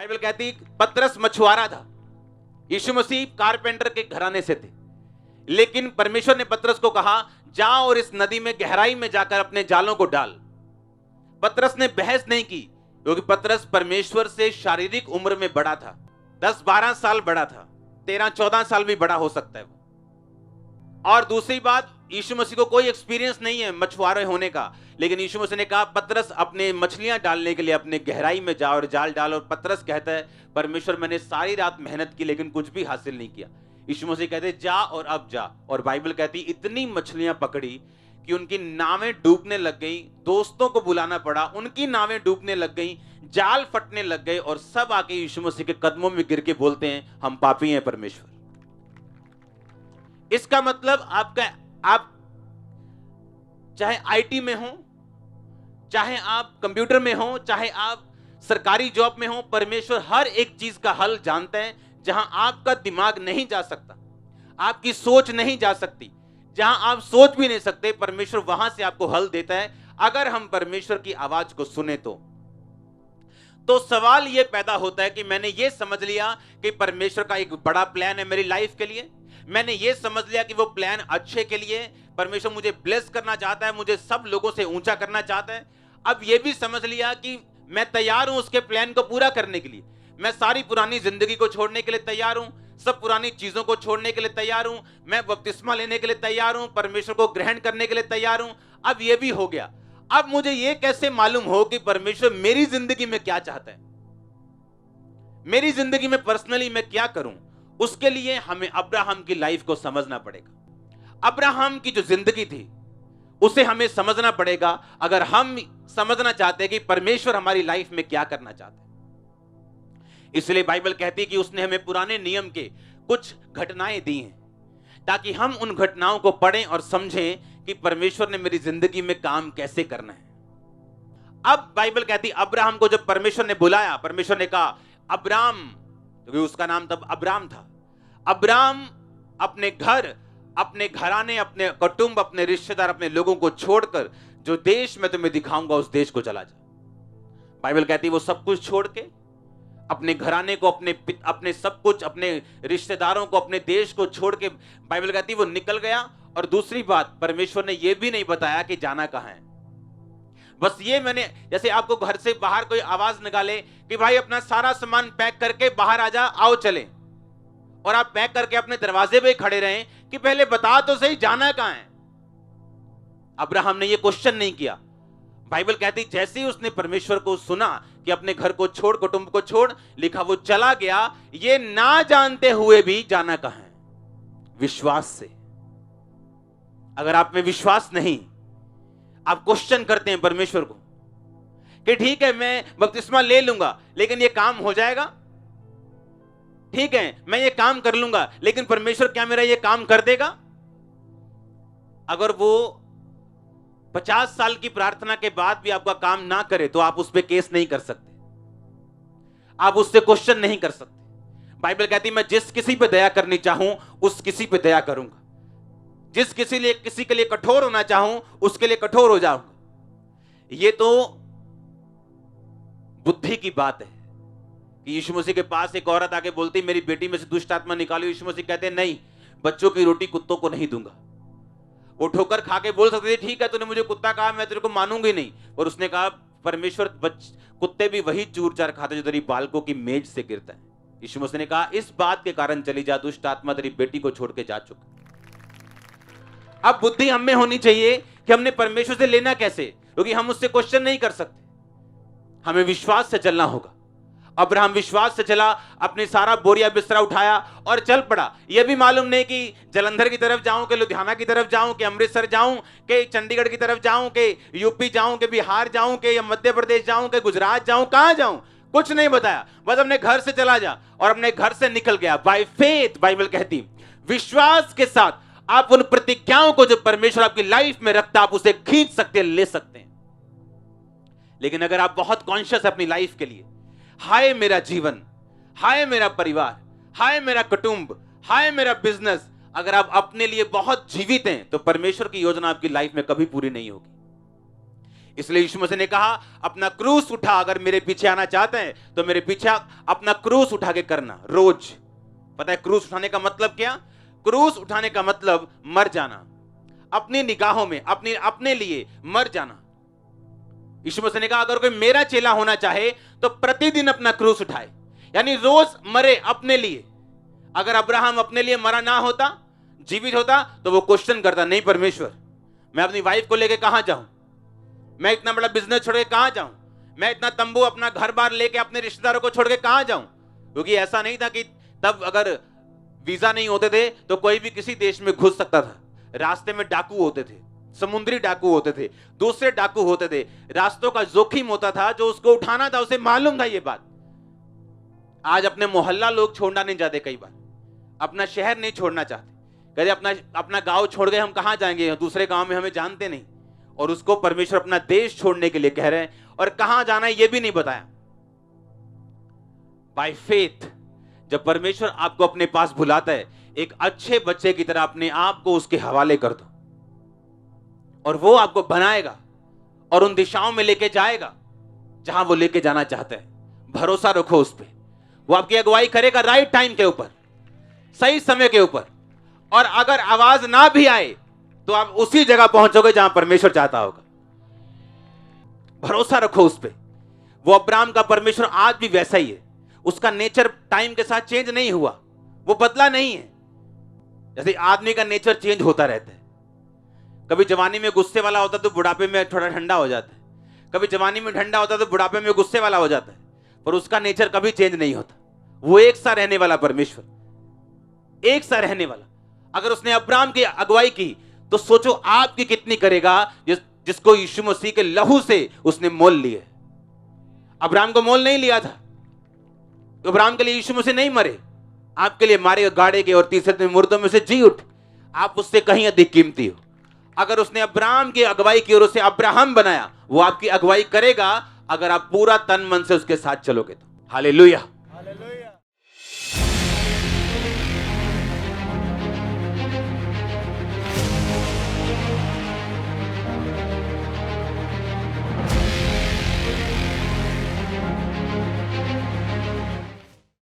Bible कहती पतरस मछुआरा था, यीशु मसीह कारपेंटर के घराने से थे, लेकिन परमेश्वर ने पतरस को कहा जा और इस नदी में गहराई में जाकर अपने जालों को डाल। पतरस ने बहस नहीं की, क्योंकि पतरस परमेश्वर से शारीरिक उम्र में बड़ा था, 10-12 साल बड़ा था, 13-14 साल भी बड़ा हो सकता है वो। और दूसरी बात, यीशु मसीह को कोई एक्सपीरियंस नहीं है मछुआरे होने का, लेकिन यीशु मसीह ने कहा पतरस अपने मछलियां डालने के लिए अपने गहराई में जा और जाल डाल। और पतरस कहता है परमेश्वर मैंने सारी रात मेहनत की लेकिन कुछ भी हासिल नहीं किया। यीशु मसीह कहते जा और अब जा। और बाइबल कहती इतनी मछलियां पकड़ी कि उनकी नावें डूबने लग गई, दोस्तों को बुलाना पड़ा, उनकी नावें डूबने लग गई, जाल फटने लग गए और सब आके यीशु मसीह के कदमों में गिर के बोलते हैं हम पापी हैं परमेश्वर। इसका मतलब आप चाहे आईटी में हो, चाहे आप कंप्यूटर में हो, चाहे आप सरकारी जॉब में हो, परमेश्वर हर एक चीज का हल जानते हैं। जहां आपका दिमाग नहीं जा सकता, आपकी सोच नहीं जा सकती, जहां आप सोच भी नहीं सकते, परमेश्वर वहां से आपको हल देता है अगर हम परमेश्वर की आवाज को सुने तो सवाल यह पैदा होता है कि मैंने यह समझ लिया कि परमेश्वर का एक बड़ा प्लान है मेरी लाइफ के लिए, मैंने ये समझ लिया कि वो प्लान अच्छे के लिए, परमेश्वर मुझे ब्लेस करना चाहता है, मुझे सब लोगों से ऊंचा करना चाहता है। अब ये भी समझ लिया कि मैं तैयार हूं उसके प्लान को पूरा करने के लिए, मैं सारी पुरानी जिंदगी को छोड़ने के लिए तैयार हूं, सब पुरानी चीजों को छोड़ने के लिए तैयार हूं, मैं बपतिस्मा लेने के लिए तैयार हूं, परमेश्वर को ग्रहण करने के लिए तैयार हूं। अब ये भी हो गया, अब मुझे ये कैसे मालूम हो कि परमेश्वर मेरी जिंदगी में क्या चाहता है, मेरी जिंदगी में पर्सनली मैं क्या करूं। उसके लिए हमें अब्राहम की लाइफ को समझना पड़ेगा। अब्राहम की जो जिंदगी थी उसे हमें समझना पड़ेगा अगर हम समझना चाहते हैं कि परमेश्वर हमारी लाइफ में क्या करना चाहते हैं। इसलिए बाइबल कहती है कि उसने हमें पुराने नियम के कुछ घटनाएं दी हैं ताकि हम उन घटनाओं को पढ़ें और समझें कि परमेश्वर ने मेरी जिंदगी में काम कैसे करना है। अब बाइबल कहती अब्राहम को जब परमेश्वर ने बुलाया, परमेश्वर ने कहा अब्राम, क्योंकि उसका नाम तब अब्राम था, अब्राम अपने घर, अपने घराने, अपने कुटुंब, अपने रिश्तेदार, अपने लोगों को छोड़कर जो देश मैं तुम्हें दिखाऊंगा उस देश को चला जा। बाइबल कहती है वो सब कुछ छोड़ के, अपने घराने को, अपने सब कुछ, अपने रिश्तेदारों को, अपने देश को छोड़ के बाइबल कहती है वो निकल गया। और दूसरी बात, परमेश्वर ने यह भी नहीं बताया कि जाना कहां है। बस ये मैंने, जैसे आपको घर से बाहर कोई आवाज निकाले कि भाई अपना सारा सामान पैक करके बाहर आ जा, आओ चले, और आप पैक करके अपने दरवाजे पे खड़े रहें कि पहले बता तो सही जाना कहां है। अब्राहम ने ये क्वेश्चन नहीं किया। बाइबल कहती जैसे ही उसने परमेश्वर को सुना कि अपने घर को छोड़, कुटुंब को छोड़, लिखा वो चला गया, ये ना जानते हुए भी जाना कहां है, विश्वास से। अगर आप में विश्वास नहीं, आप क्वेश्चन करते हैं परमेश्वर को कि ठीक है मैं बपतिस्मा ले लूंगा लेकिन ये काम हो जाएगा, ठीक है मैं ये काम कर लूंगा लेकिन परमेश्वर क्या मेरा ये काम कर देगा। अगर वो 50 साल की प्रार्थना के बाद भी आपका काम ना करे तो आप उस पर केस नहीं कर सकते, आप उससे क्वेश्चन नहीं कर सकते। बाइबल कहती मैं जिस किसी पे दया करनी चाहूं उस किसी पे दया करूंगा, जिस किसी के लिए कठोर होना चाहूं उसके लिए कठोर हो जाऊंगा। ये तो बुद्धि की बात है कि यीशु मसीह के पास एक औरत आके बोलती मेरी बेटी में से दुष्ट आत्मा निकालो। यीशु मसीह कहते नहीं, बच्चों की रोटी कुत्तों को नहीं दूंगा। वो ठोकर खा के बोल सकते थे ठीक है तूने मुझे कुत्ता कहा, मैं तेरे को मानूंगी नहीं, और उसने कहा परमेश्वर कुत्ते भी वही चूर चार खाते जो तेरी बालकों की मेज से गिरता है। यीशु मसीह ने कहा इस बात के कारण चली जा, दुष्ट आत्मा तेरी बेटी को छोड़ के जा चुका। अब बुद्धि हमें होनी चाहिए कि हमने परमेश्वर से लेना कैसे, क्योंकि हम उससे क्वेश्चन नहीं कर सकते, हमें विश्वास से चलना होगा। अब्राहम विश्वास से चला, अपने सारा बोरिया बिस्तरा उठाया और चल पड़ा। यह भी मालूम नहीं कि जलंधर की तरफ जाऊं, कि लुधियाना की तरफ जाऊं, कि अमृतसर जाऊं, कि चंडीगढ़ की तरफ जाऊं, कि यूपी जाऊं, कि बिहार जाऊं, कि मध्य प्रदेश जाऊं, कि गुजरात जाऊं, कहां जाऊं, कुछ नहीं बताया। बस अपने घर से चला जा, और अपने घर से निकल गया। बाय फेथ, बाइबल कहती विश्वास के साथ आप उन प्रतिज्ञाओं को जो परमेश्वर आपकी लाइफ में रखता आप उसे खींच सकते, ले सकते हैं। लेकिन अगर आप बहुत कॉन्शियस है अपनी लाइफ के लिए, हाय मेरा जीवन, हाय मेरा परिवार, हाय मेरा कुटुंब, हाय मेरा बिजनेस, अगर आप अपने लिए बहुत जीवित हैं तो परमेश्वर की योजना आपकी लाइफ में कभी पूरी नहीं होगी। इसलिए यीशु मसीह ने कहा अपना क्रूस उठा, अगर मेरे पीछे आना चाहते हैं तो मेरे पीछे अपना क्रूस उठा के करना रोज। पता है क्रूस उठाने का मतलब क्या? क्रूस उठाने का मतलब मर जाना, अपनी निगाहों में अपने लिए मर जाना। यीशु मसीह ने कहा अगर कोई मेरा चेला होना चाहे तो प्रतिदिन अपना क्रूस उठाए, यानी रोज मरे अपने लिए। अगर अब्राहम अपने लिए मरा ना होता, जीवित होता, तो वो क्वेश्चन करता, नहीं परमेश्वर, मैं अपनी वाइफ को लेके कहां जाऊं, मैं इतना बड़ा बिजनेस छोड़ के कहां जाऊं, मैं इतना तंबू अपना घर बार लेके अपने रिश्तेदारों को छोड़ के कहां जाऊं। क्योंकि ऐसा नहीं था कि तब अगर वीजा नहीं होते थे तो कोई भी किसी देश में घुस सकता था। रास्ते में डाकू होते थे, समुद्री डाकू होते थे, दूसरे डाकू होते थे, रास्तों का जोखिम होता था। जो उसको उठाना था उसे मालूम था ये बात। आज अपने मोहल्ला लोग छोड़ना नहीं चाहते, कई बार अपना शहर नहीं छोड़ना चाहते, कहते अपना गांव छोड़ गए हम कहां जाएंगे, दूसरे गांव में हमें जानते नहीं। और उसको परमेश्वर अपना देश छोड़ने के लिए कह रहे हैं, और कहां जाना है यह भी नहीं बताया। बाय फेथ जब परमेश्वर आपको अपने पास बुलाता है, एक अच्छे बच्चे की तरह अपने आप को उसके हवाले कर दो, और वो आपको बनाएगा और उन दिशाओं में लेके जाएगा जहां वो लेके जाना चाहता है। भरोसा रखो उस पर, वो आपकी अगुवाई करेगा राइट टाइम के ऊपर, सही समय के ऊपर। और अगर आवाज ना भी आए तो आप उसी जगह पहुंचोगे जहां परमेश्वर चाहता होगा। भरोसा रखो उस पर। वो अब्राहम का परमेश्वर आज भी वैसा ही है। उसका नेचर टाइम के साथ चेंज नहीं हुआ, वो बदला नहीं है। जैसे आदमी का नेचर चेंज होता रहता है, कभी जवानी में गुस्से वाला होता है तो बुढ़ापे में थोड़ा ठंडा हो जाता है, कभी जवानी में ठंडा होता है तो बुढ़ापे में गुस्से वाला हो जाता है, पर उसका नेचर कभी चेंज नहीं होता। वो एक सा रहने वाला परमेश्वर, एक सा रहने वाला। अगर उसने अब्राहम की अगुवाई की तो सोचो आपकी कितनी करेगा, जिसको यीशु मसीह के लहू से उसने मोल लिया। अब्राहम को मोल नहीं लिया था, अब्राहम के लिए यीशु मसीह नहीं मरे, आपके लिए मारे गाड़े के और तीसरे दिन मुर्दों में से जी उठ। आप उससे कहीं अधिक कीमती हो। अगर उसने अब्राहम की अगुवाई की और उसे अब्राहम बनाया, वो आपकी अगुवाई करेगा अगर आप पूरा तन मन से उसके साथ चलोगे तो। हालेलुया।